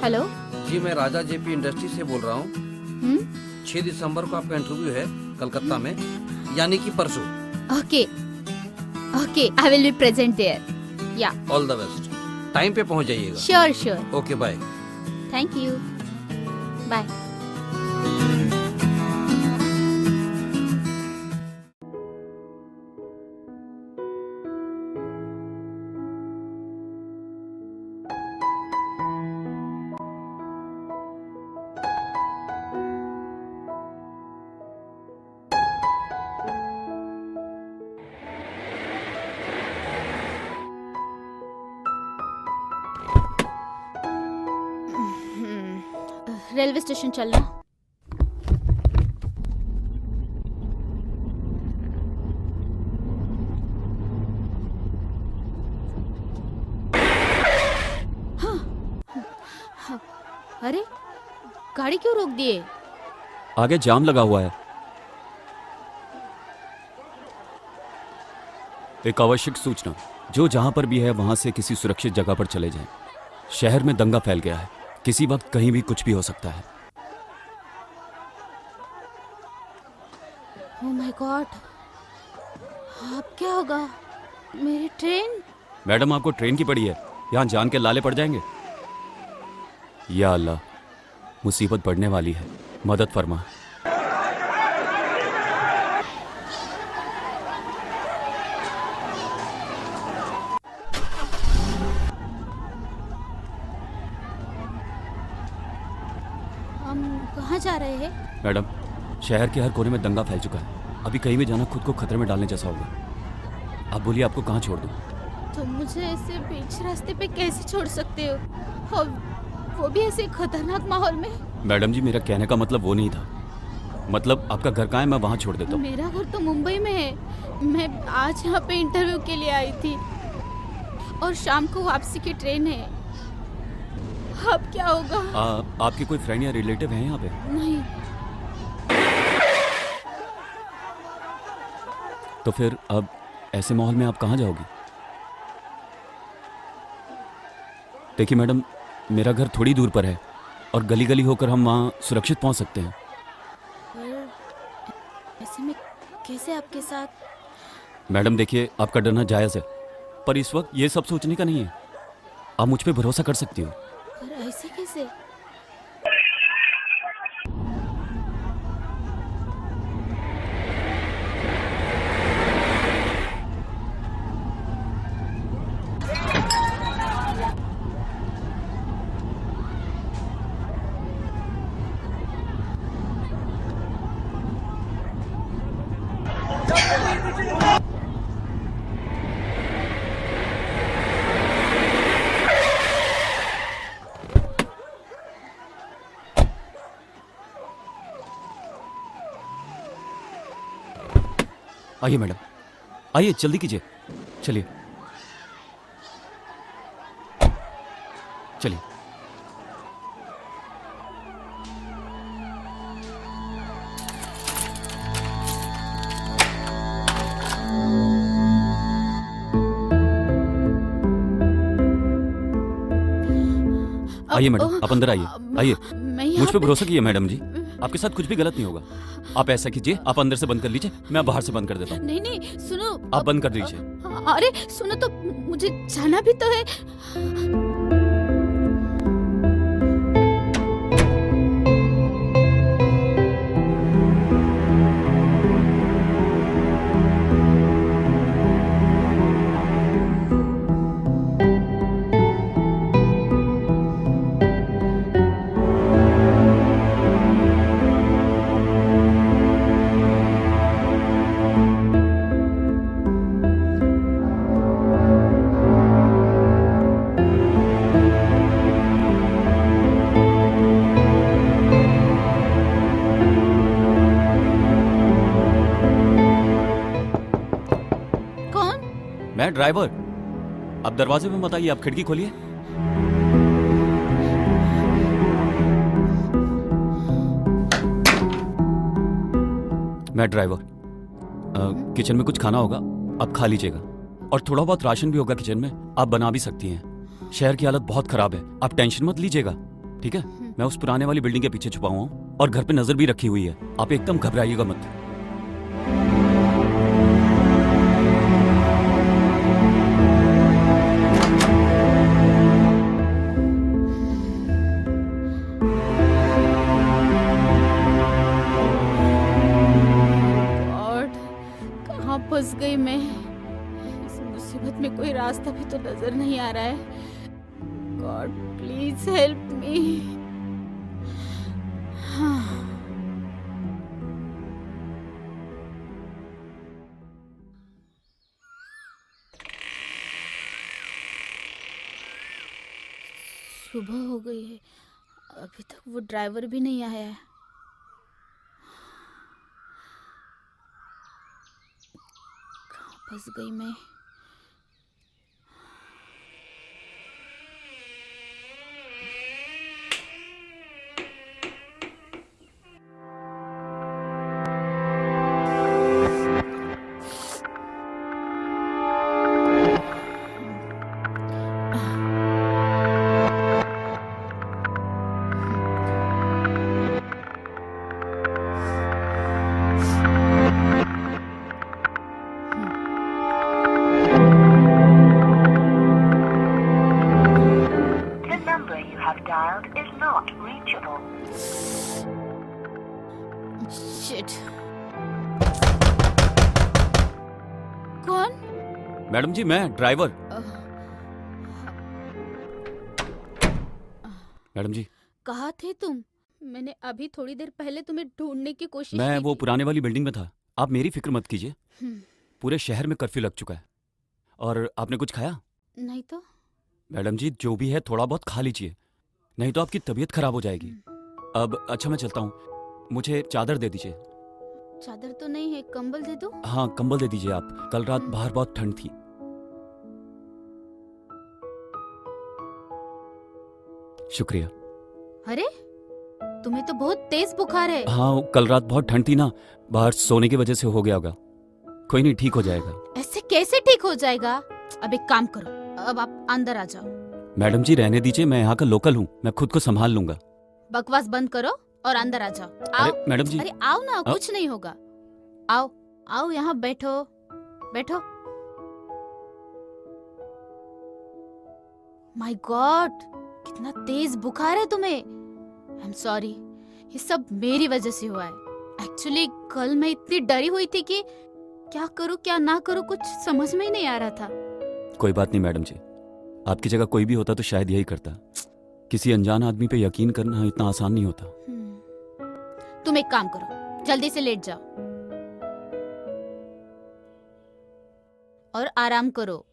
Hello. जी मैं राजा JP industry से बोल रहा हूँ। 6 दिसंबर को आपका इंटरव्यू है कलकत्ता में, यानी कि परसों। Okay okay, I will be present there. या ऑल द बेस्ट। टाइम पे पहुँच जाइएगा। Sure sure. Okay bye. Thank you, bye. Railway station चलना। अरे गाड़ी क्यों रोक दिए? आगे जाम लगा हुआ है। एक आवश्यक सूचना, जो जहां पर भी है वहां से किसी सुरक्षित जगह पर चले जाएं। शहर में दंगा फैल गया है, किसी वक्त कहीं भी कुछ भी हो सकता है। ओह माय गॉड, अब क्या होगा? मेरी ट्रेन? मैडम आपको ट्रेन की पड़ी है, यहाँ जान के लाले पड़ जाएंगे। या अल्लाह, मुसीबत बढ़ने वाली है, मदद फरमा। हम कहाँ जा रहे हैं? मैडम, शहर के हर कोने में दंगा फैल चुका है। अभी कहीं भी जाना खुद को खतरे में डालने जैसा होगा। आप बोलिए आपको कहाँ छोड़ दूँ? तुम मुझे ऐसे बीच रास्ते पे कैसे छोड़ सकते हो, और वो भी ऐसे खतरनाक माहौल में? मैडम जी, मेरा कहने का मतलब वो नहीं था। मतलब आपका घर कहाँ है, मैं वहाँ छोड़ देता हूँ। मेरा घर तो मुंबई में है। मैं आज यहाँ पे इंटरव्यू के लिए आई थी और शाम को वापसी की ट्रेन है। अब क्या होगा? आपके कोई फ्रेंड या रिलेटिव हैं यहाँ पे? नहीं। तो फिर अब ऐसे माहौल में आप कहाँ जाओगी? देखिए मैडम, मेरा घर थोड़ी दूर पर है और गली गली होकर हम वहाँ सुरक्षित पहुँच सकते हैं। पर ऐसे में कैसे आपके साथ? मैडम देखिए, आपका डरना जायज़ है, पर इस वक्त ये सब सोचने का नहीं है। आप मुझ पे भरोसा कर सकती हो। पर ऐसे कैसे? आइए मैडम, आइए जल्दी कीजिए। चलिए चलिए। आइए मैडम, आप अंदर आइए। आइए, मुझ पे भरोसा कीजिए मैडम जी, आपके साथ कुछ भी गलत नहीं होगा। आप ऐसा कीजिए, आप अंदर से बंद कर लीजिए, मैं बाहर से बंद कर देता हूँ। नहीं नहीं, सुनो। आप बंद कर दीजिए। अरे सुनो तो, मुझे जाना भी तो है। मैं ड्राइवर। आप दरवाजे में मत आइए, आप खिड़की खोलिए। मैं ड्राइवर। किचन में कुछ खाना होगा, आप खा लीजिएगा, और थोड़ा बहुत राशन भी होगा किचन में, आप बना भी सकती हैं। शहर की हालत बहुत खराब है, आप टेंशन मत लीजिएगा। ठीक है? मैं उस पुराने वाली बिल्डिंग के पीछे छुपा हुआ हूँ और घर पे नजर भी रखी हुई है। आप एकदम घबराइएगा मत। गॉड, कहाँ फंस गई मैं? इस मुसीबत में कोई रास्ता भी तो नजर नहीं आ रहा है। God please help me. सुबह हो गई है, अभी तक वो ड्राइवर भी नहीं आया है। कहाँ फंस गई मैं? The number you have dialed is not reachable. Shit. कौन? मैडम जी, मैं ड्राइवर। मैडम जी, कहाँ थे तुम? मैंने अभी थोड़ी देर पहले तुम्हें ढूंढने की कोशिश मैं की वो थी। पुराने वाली बिल्डिंग में था। आप मेरी फिक्र मत कीजिए। हम्म, पूरे शहर में कर्फ्यू लग चुका है। और आपने कुछ खाया? नहीं तो। मैडम जी, जो भी है थोड़ा बहुत खा लीजिए, नहीं तो आपकी तबीयत खराब हो जाएगी। अब अच्छा, मैं चलता हूँ। मुझे चादर दे दीजिए। चादर तो नहीं है, कंबल दे दो। हाँ, कंबल दे दीजिए आप। कल रात बाहर बहुत ठंड थी। शुक्रिया। अरे, तुम्हें तो बहुत तेज बुखार है। हाँ, कल रात बहुत ठंड थी ना, बाहर सोने की वजह से हो गया होगा। कोई नहीं, ठीक हो जाएगा। ऐसे कैसे ठीक हो जाएगा? अब एक काम करो, अब आप अंदर आ जाओ। मैडम जी, रहने दीजिए, मैं यहाँ का लोकल हूँ, मैं खुद को संभाल लूंगा। बकवास बंद करो और अंदर आ जाओ। आओ। अरे मैडम जी, अरे आओ ना, कुछ नहीं होगा। आओ आओ, यहाँ बैठो बैठो। माय गॉड, कितना तेज बुखार है तुम्हें। आई एम सॉरी, ये सब मेरी वजह से हुआ है। एक्चुअली कल मैं इतनी डरी हुई थी कि क्या करूँ क्या ना करूँ, कुछ समझ में ही नहीं आ रहा था। कोई बात नहीं मैडम जी, आपकी जगह कोई भी होता तो शायद यही करता। किसी अनजान आदमी पे यकीन करना इतना आसान नहीं होता। तुम एक काम करो, जल्दी से लेट जाओ और आराम करो।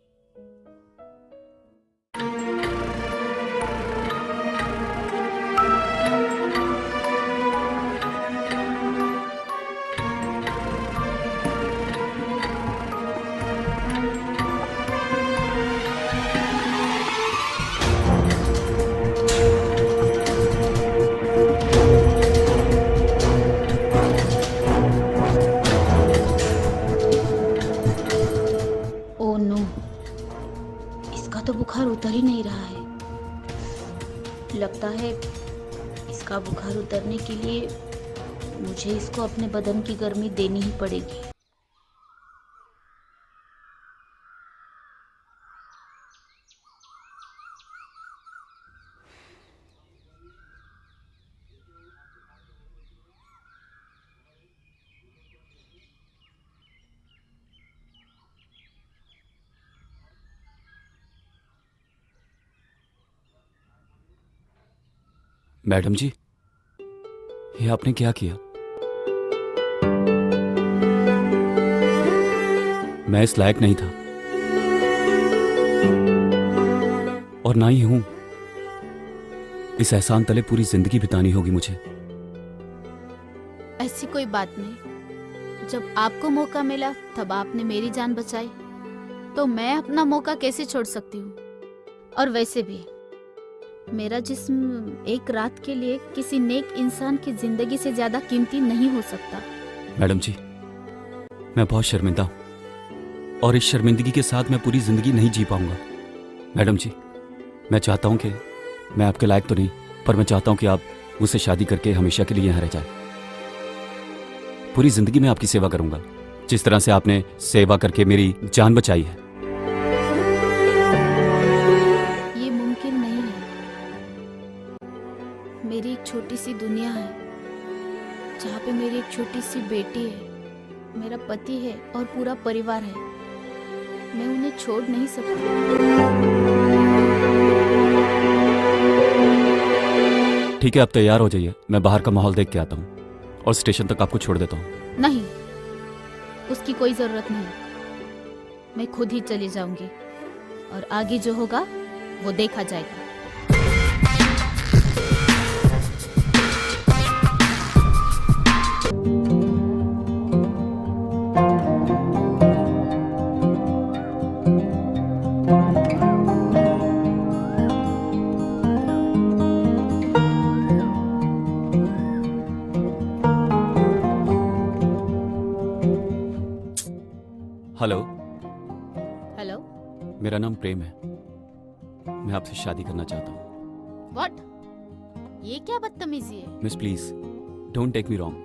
ओह नो, इसका तो बुखार उतर ही नहीं रहा है। लगता है इसका बुखार उतरने के लिए मुझे इसको अपने बदन की गर्मी देनी ही पड़ेगी। मैडम जी, ये आपने क्या किया? मैं इस लायक नहीं था और ना ही हूं। इस एहसान तले पूरी जिंदगी बितानी होगी मुझे। ऐसी कोई बात नहीं, जब आपको मौका मिला तब आपने मेरी जान बचाई, तो मैं अपना मौका कैसे छोड़ सकती हूँ। और वैसे भी मेरा जिस्म एक रात के लिए किसी नेक इंसान की जिंदगी से ज्यादा कीमती नहीं हो सकता। मैडम जी, मैं बहुत शर्मिंदा हूं और इस शर्मिंदगी के साथ मैं पूरी जिंदगी नहीं जी पाऊंगा। मैडम जी, मैं चाहता हूं कि मैं आपके लायक तो नहीं, पर मैं चाहता हूं कि आप मुझसे शादी करके हमेशा के लिए यहाँ रह जाए। पूरी जिंदगी में आपकी सेवा करूंगा, जिस तरह से आपने सेवा करके मेरी जान बचाई है। ये मुमकिन नहीं है। मेरी एक छोटी सी दुनिया है जहाँ पे मेरी एक छोटी सी बेटी है, मेरा पति है और पूरा परिवार है। मैं उन्हें छोड़ नहीं सकती। ठीक है, आप तैयार हो जाइए, मैं बाहर का माहौल देख के आता हूँ और स्टेशन तक आपको छोड़ देता हूँ। नहीं, उसकी कोई जरूरत नहीं। मैं खुद ही चली जाऊंगी और आगे जो होगा वो देखा जाएगा। Hello, hello. मेरा नाम प्रेम है। मैं आपसे शादी करना चाहता हूँ। व्हाट? ये क्या बदतमीजी है? Miss please don't take me wrong,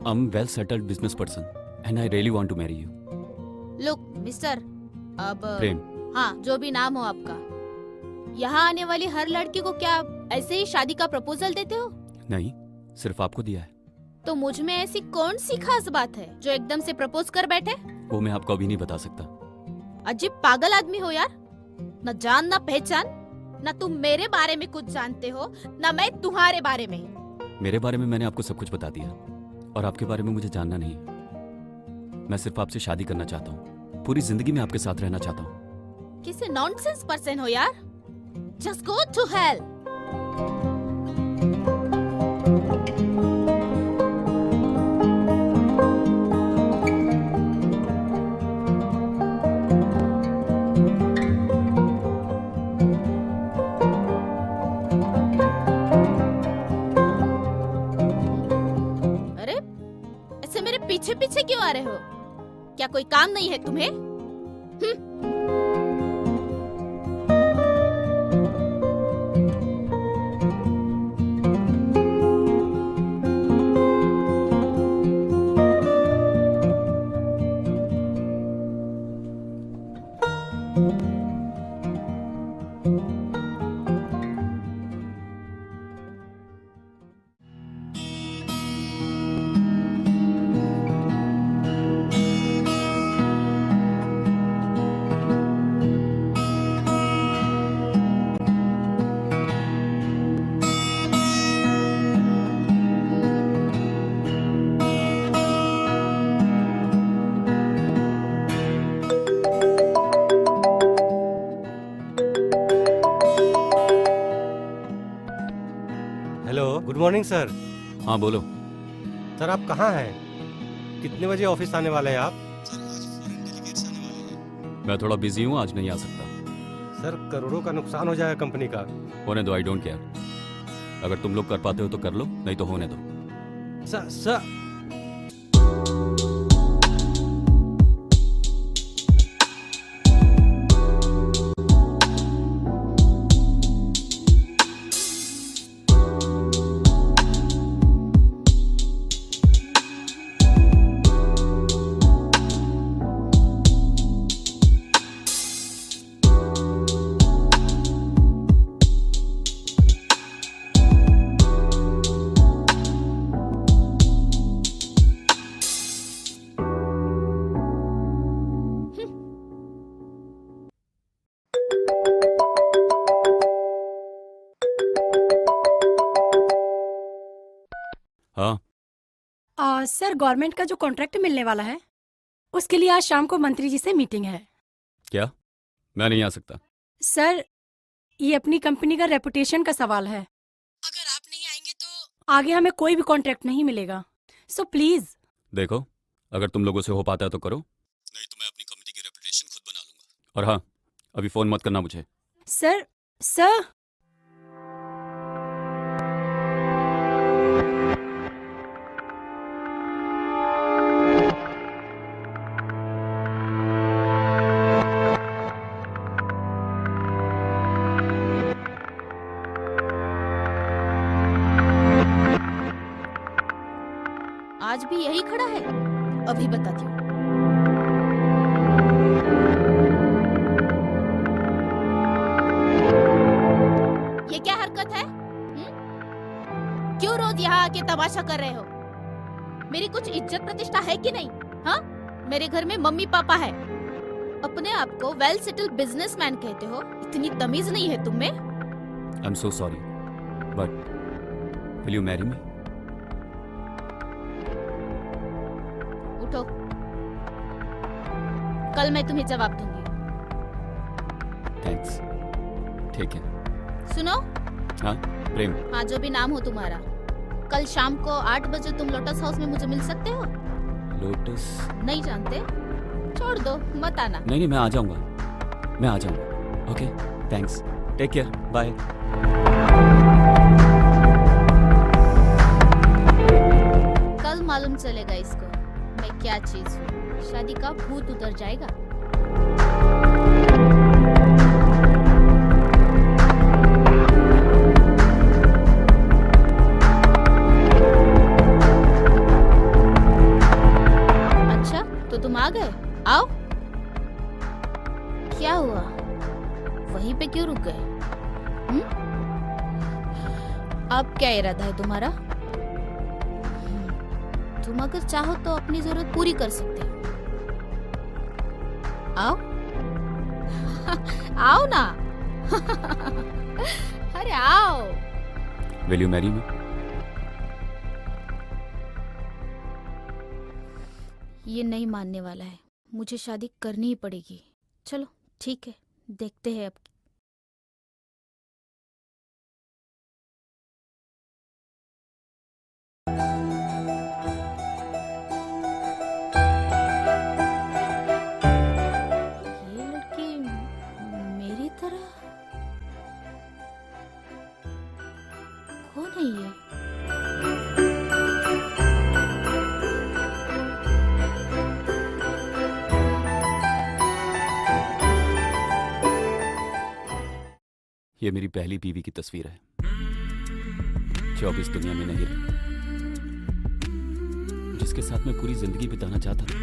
I am well settled business person and I really want to marry you. Look mister, अब प्रेम। हाँ, जो भी नाम हो आपका, यहाँ आने वाली हर लड़की को क्या ऐसे ही शादी का प्रपोजल देते हो? नहीं, सिर्फ आपको दिया है। तो मुझ में ऐसी कौन सी खास बात है जो एकदम से प्रपोज कर बैठे? वो मैं आपको अभी नहीं बता सकता। अजीब पागल आदमी हो यार। न जान न पहचान, न तुम मेरे बारे में कुछ जानते हो न मैं तुम्हारे बारे में। मेरे बारे में मैंने आपको सब कुछ बता दिया और आपके बारे में मुझे जानना नहीं है। मैं सिर्फ आपसे शादी करना चाहता हूँ, पूरी जिंदगी में आपके साथ रहना चाहता हूँ। किसी नॉनसेंस पर्सन हो यार। Just go to hell. पीछे पीछे क्यों आ रहे हो? क्या कोई काम नहीं है तुम्हें? Good morning sir. हाँ बोलो। सर आप कहाँ हैं? कितने बजे ऑफिस आने वाले हैं आप? मैं थोड़ा बिजी हूँ, आज नहीं आ सकता। सर करोड़ों का नुकसान हो जाएगा कंपनी का। होने दो, आई डोंट केयर। अगर तुम लोग कर पाते हो तो कर लो, नहीं तो होने दो। सर हाँ सर गवर्नमेंट का जो कॉन्ट्रैक्ट मिलने वाला है उसके लिए आज शाम को मंत्री जी से मीटिंग है। क्या? मैं नहीं आ सकता। सर ये अपनी कंपनी का रेपुटेशन का सवाल है। अगर आप नहीं आएंगे तो आगे हमें कोई भी कॉन्ट्रैक्ट नहीं मिलेगा। So please. देखो, अगर तुम लोगों से हो पाता है तो करो, नहीं तो मैं अपनी कंपनी की रेपुटेशन खुद बना लूंगा। और हाँ, अभी फोन मत करना मुझे। सर सर आज भी यही खड़ा है? अभी बताती हूँ। ये क्या हरकत है? क्यों रोज यहाँ आके तमाशा कर रहे हो? मेरी कुछ इज्जत प्रतिष्ठा है कि नहीं? हाँ, मेरे घर में मम्मी पापा है। अपने आप को वेल सेटल्ड बिजनेसमैन कहते हो, इतनी तमीज नहीं है तुम में? I am so sorry, but will you marry me? उठो, कल मैं तुम्हें जवाब दूंगी। थैंक्स, ठीक है। सुनो। हाँ प्रेम। हाँ, जो भी नाम हो तुम्हारा, कल शाम को 8 बजे तुम लोटस हाउस में मुझे मिल सकते हो? लोटस? नहीं जानते? छोड़ दो, मत आना। नहीं, मैं आ जाऊंगा, मैं आ जाऊंगा। Okay, thanks, take care, bye. कल मालूम चलेगा इसको मैं क्या चीज हूँ। शादी का भूत उतर जाएगा। अच्छा, तो तुम आ गए? आओ। क्या हुआ? वहीं पे क्यों रुक गए? अब क्या इरादा है तुम्हारा? तुम अगर चाहो तो अपनी जरूरत पूरी कर सकते हो। आओ। आओ ना। अरे आओ। Will you marry me? ये नहीं मानने वाला है, मुझे शादी करनी ही पड़ेगी। चलो ठीक है, देखते हैं अब। ये लड़की मेरी तरह कौन है ये? ये मेरी पहली बीवी की तस्वीर है, जो अब इस दुनिया में नहीं रही, जिसके साथ मैं पूरी जिंदगी बिताना चाहता था।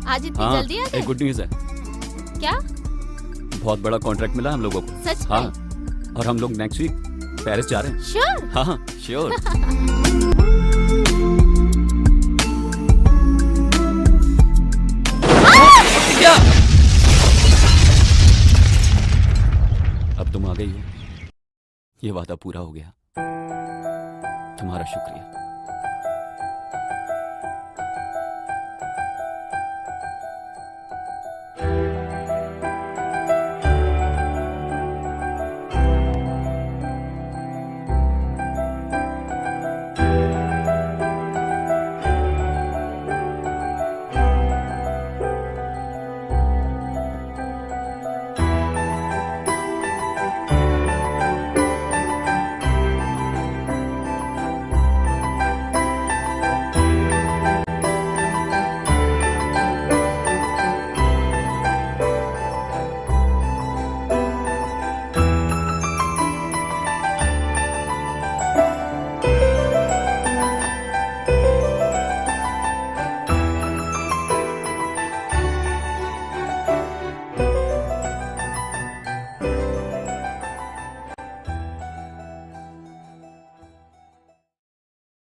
आज इतनी हाँ, जल्दी आ गए? एक गुड न्यूज है। क्या? बहुत बड़ा कॉन्ट्रैक्ट मिला हम लोगों को। सच में? हाँ, और हम लोग नेक्स्ट वीक पेरिस जा रहे हैं। श्योर? हाँ श्योर। अब तुम आ गई हो, ये वादा पूरा हो गया। तुम्हारा शुक्रिया।